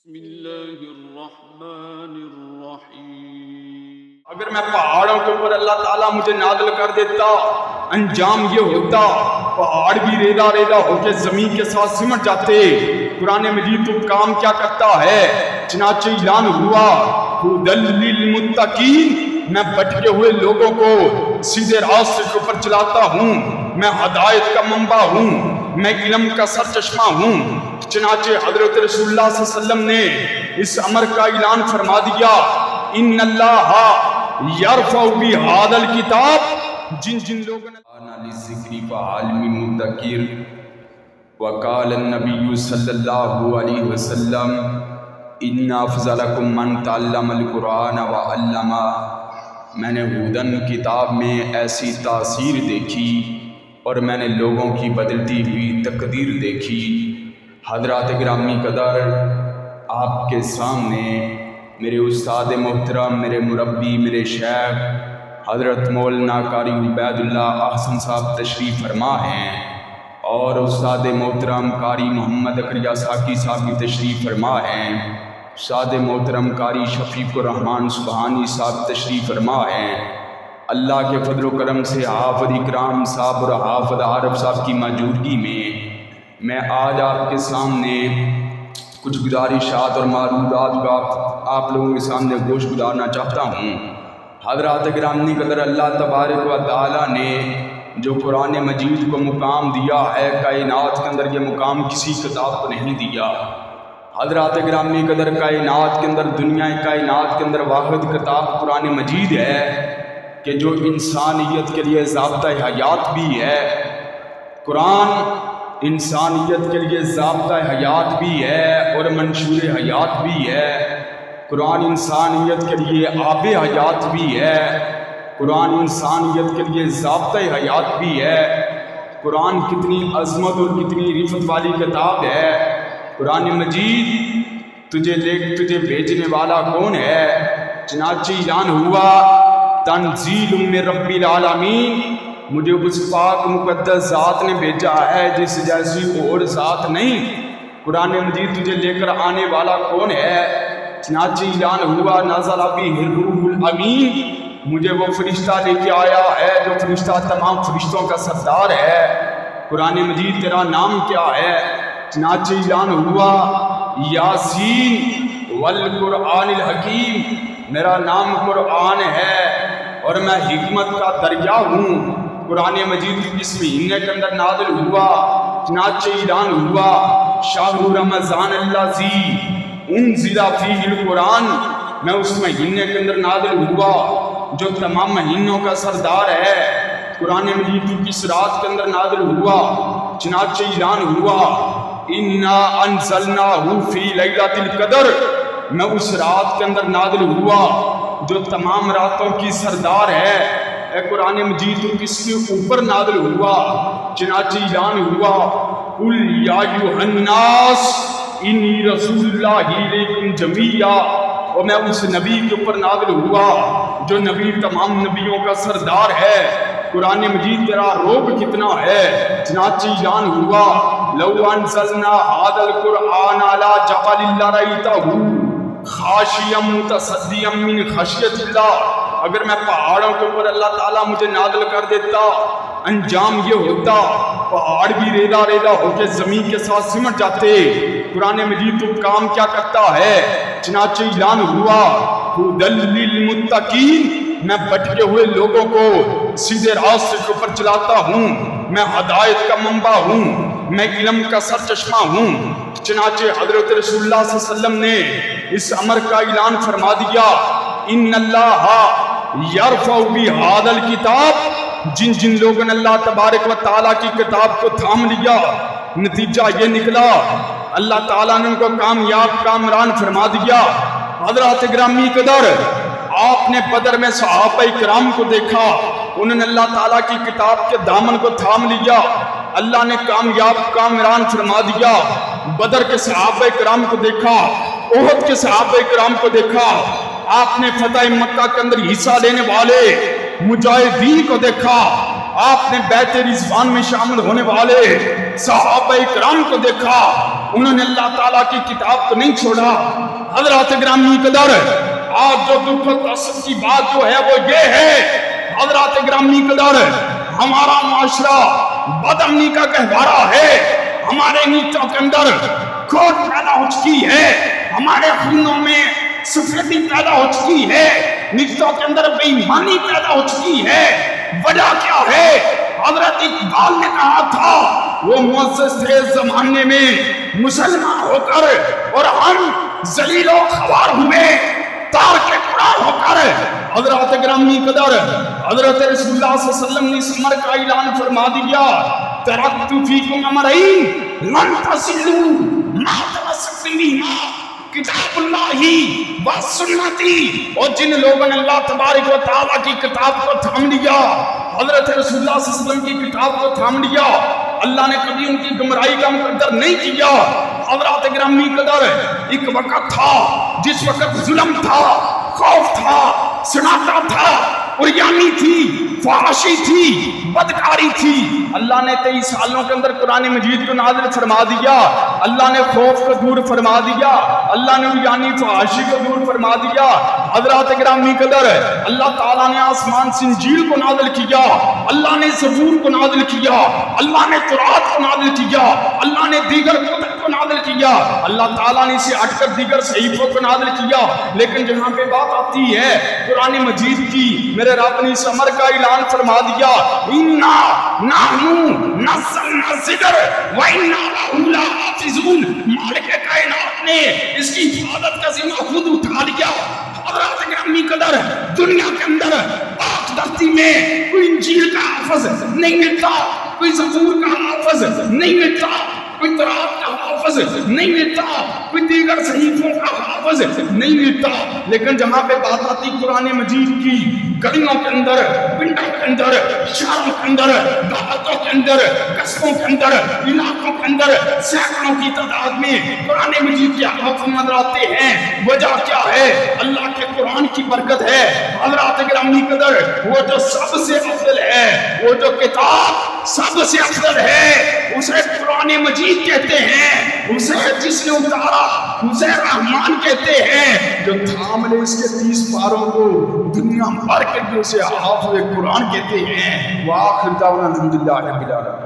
بسم اللہ الرحمن الرحیم۔ اگر میں پہاڑوں کے اوپر اللہ تعالیٰ مجھے نازل کر دیتا، انجام یہ ہوتا پہاڑ بھی ریلا ریلا ہو کے زمین کے ساتھ سمٹ جاتے۔ قرآن مجید تو کام کیا کرتا ہے؟ چنانچہ اعلان ہوا ھدی للمتقین، میں بھٹکے ہوئے لوگوں کو سیدھے راستے کے اوپر چلاتا ہوں، میں ہدایت کا منبع ہوں، میں علم کا سرچشمہ ہوں۔ چنانچہ حضرت رسول اللہ صلی اللہ علیہ وسلم نے اس امر کا اعلان فرما دیا، ان اللہ یرفع بہذا الکتاب، جن لوگوں نے انا للذکر فعالم مدکر، وقال النبی صلی اللہ علیہ وسلم ان افضلکم من تعلم القرآن وعلمہ۔ میں نے ہودن کتاب میں ایسی تاثیر دیکھی اور میں نے لوگوں کی بدلتی ہوئی تقدیر دیکھی۔ حضرات گرامی قدر، آپ کے سامنے میرے استاد محترم، میرے مربی، میرے شیخ حضرت مولانا قاری عبید اللہ احسن صاحب تشریف فرما ہیں، اور استاد محترم قاری محمد اکریا ساکی صاحب کی تشریف فرما ہیں، استاد محترم قاری شفیق الرحمن سبحانی صاحب تشریف فرما ہیں۔ اللہ کے فضل و کرم سے حافظ اکرام صاحب اور حافظ عارف صاحب کی موجودگی میں آج آپ کے سامنے کچھ گزارشات اور معروضات کا آپ لوگوں کے سامنے گوش گزارنا چاہتا ہوں۔ حضرات گرامی قدر، اللہ تبارک و تعالیٰ نے جو قرآن مجید کو مقام دیا ہے، کائنات کے اندر یہ مقام کسی کتاب کو نہیں دیا۔ حضرات گرامی قدر، کائنات کے اندر، دنیا کائنات کے اندر واحد کتاب قرآن مجید ہے کہ جو انسانیت کے لیے ضابطہ حیات بھی ہے۔ قرآن انسانیت کے لیے ضابطہ حیات بھی ہے اور منشور حیات بھی ہے۔ قرآن انسانیت کے لیے آب حیات بھی ہے۔ قرآن انسانیت کے لیے ضابطہ حیات بھی ہے۔ قرآن کتنی عظمت اور کتنی رفت والی کتاب ہے۔ قرآن مجید تجھے بھیجنے والا کون ہے؟ چنانچہ اعلان ہوا تنزیل من رب العالمین، مجھے اس پاک مقدس ذات نے بھیجا ہے جس جیسی اور ذات نہیں۔ قرآن مجید تجھے لے کر آنے والا کون ہے؟ چنانچہ اعلان ہوا نزل بہ الروح الامین، مجھے وہ فرشتہ لے کے آیا ہے جو فرشتہ تمام فرشتوں کا سردار ہے۔ قرآن مجید تیرا نام کیا ہے؟ چنانچہ اعلان ہوا یاسین والقرآن الحکیم، میرا نام قرآن ہے اور میں حکمت کا دریا ہوں۔ قرآن مجید اس مہینے کے اندر نازل ہوا، چنانچہ اعلان ہوا شہر رمضان الذی انزل فیہ القرآن، میں اس مہینے کے اندر نازل ہوا جو تمام مہینوں کا سردار ہے۔ قرآن مجید کس رات کے اندر نازل ہوا؟ چنانچہ اعلان ہوا انا انزلناہ فی لیلۃ القدر، میں اس رات کے اندر نازل ہوا جو تمام راتوں کی سردار ہے۔ اے قرآن مجید تو کس کے اوپر نازل ہوا؟ چنانچہ اعلان ہوا قل یا ایھا الناس انی رسول اللہ الیکم جمیعا، اور میں اس نبی کے اوپر نازل ہوا جو نبی تمام نبیوں کا سردار ہے۔ قرآن مجید تیرا روب کتنا ہے؟ چنانچہ اعلان ہوا لو انزلنا ھذا القرآن علی جبل لرأیتہ خاشعا متصدعا من خشیۃ اللہ، اگر میں پہاڑوں کے اوپر اللہ تعالیٰ مجھے نازل کر دیتا، انجام یہ ہوتا پہاڑ بھی ریلا ریلا ہو کے زمین کے ساتھ سمٹ جاتے۔ قرآن مجید تو کام کیا کرتا ہے؟ چنانچہ اعلان ہوا ھدی للمتقین، میں بھٹکے ہوئے لوگوں کو سیدھے راستے کے اوپر چلاتا ہوں، میں ہدایت کا منبع ہوں، میں علم کا سرچشمہ ہوں۔ چنانچہ حضرت رسول اللہ صلی اللہ علیہ وسلم نے اس امر کا اعلان فرما دیا ان اللہ یرفع بہذا الکتاب، جن لوگوں نے اللہ تبارک و تعالیٰ کی کتاب کو تھام لیا، نتیجہ یہ نکلا اللہ تعالیٰ نے ان کو کامیاب کامران فرما دیا۔ حضرات گرامی قدر، آپ نے بدر میں صحابہ کرام کو دیکھا، انہوں نے اللہ تعالیٰ کی کتاب کے دامن کو تھام لیا، اللہ نے کامیاب کامران فرما دیا۔ بدر کے صحابہ کرام کو دیکھا، احد کے صحابہ کرام کو دیکھا، آپ نے فتح مکہ کے اندر حصہ لینے والے مجاہدین کو دیکھا، آپ نے بیعت رضوان میں شامل ہونے والے صحابہ کرام کو دیکھا، انہوں نے اللہ تعالیٰ کی کتاب کو نہیں چھوڑا۔ حضرات گرامی قدر، آج جو دکھ و تأسف کی بات جو ہے وہ یہ ہے، حضرات گرامی قدر، ہمارا معاشرہ بد امنی کا گہوارہ ہے، ہمارے نیتوں کے اندر کھوٹ پیدا ہو چکی ہے، ہمارے خونوں میں سفیدی پیدا ہو چکی ہے، نیتوں کے اندر بے ایمانی پیدا ہو چکی ہے۔ وجہ کیا ہے؟ حضرت اقبال نے کہا تھا، وہ معزز تھے زمانے میں مسلمان ہو کر اور ہم ذلیل و خوار ہوئے تار کے قرآن ہو کر۔ حضرات گرامی قدر، حضرت رسول اللہ صلی اللہ علیہ وسلم نے اس امر کا اعلان فرما دیا، ترکت فیکم امرین لن تضلوا ما تمسکتم بہما کتاب اللہ و سنتی۔ اور جن لوگوں نے اللہ تبارک و تعالیٰ کی کتاب کو تھام لیا، حضرت رسول اللہ صلی اللہ علیہ وسلم کی کتاب کو تھام لیا، اللہ نے کبھی ان کی گمراہی کا مقدر نہیں کیا۔ حضرات گرامی قدر، ایک وقت تھا جس وقت ظلم تھا، خوف تھا، سناٹا تھا، عریانی تھی، فحاشی تھی، بدکاری تھی۔ اللہ نے 23 سالوں کے اندر قرآن مجید کو نازل فرما دیا، اللہ نے خوف کو دور فرما دیا، اللہ نے عریانی فحاشی کو دور فرما دیا۔ حضرات گرامی قدر، اللہ تعالیٰ نے آسمان سے انجیل کو نازل کیا، اللہ نے زبور کو نازل کیا، اللہ نے تورات کو نازل کیا، اللہ نے دیگر کتب کو نازل کیا، اللہ تعالیٰ نے اسے ہٹ کر دیگر صحیفوں کو نازل کیا۔ لیکن جہاں پہ بات آتی ہے قرآن مجید کی، میرے رب نے اس امر کا اعلان فرما دیا، اِنَّا نَحْنُ نَزَّلْنَا الذِّکْرَ وَإِنَّا لَهُ لَحَافِظُونَ۔ مالک کائنات نے اس کی حفاظت کا ذمہ خود اٹھا لیا۔ حضرات گرامی قدر، دنیا کے اندر پاک دھرتی میں کوئی انجیل کا حافظ نہیں ملتا، کوئی زبور کا حافظ نہیں ملتا، کوئی تورات کا حافظ نہیں ملتا، کوئی دیگر صحیفوں کا حافظ نہیں ملتا۔ لیکن جہاں پہ بات آتی قرآن مجید کی، گلیوں کے اندر، پنڈوں کے اندر، شہروں کے اندر، دعوتوں کے اندر، قصبوں کے اندر، علاقوں کے اندر سینکڑوں کی تعداد میں قرآن مجید کے حافظ نظر آتے ہیں۔ وجہ کیا ہے؟ اللہ کے قرآن کی برکت ہے۔ حضرات گرامی قدر، وہ جو سب سے افضل ہے، وہ جو کتاب سب سے افضل ہے، اسے قرآن مجید کہتے ہیں، اسے جس نے اتارا اسے رحمان کہتے ہیں، جو تھام لے اس کے 30 پاروں کو دنیا بھر کے اسے حافظ قرآن کہتے ہیں۔ وآخر دعوانا الحمدللہ رب العالمین۔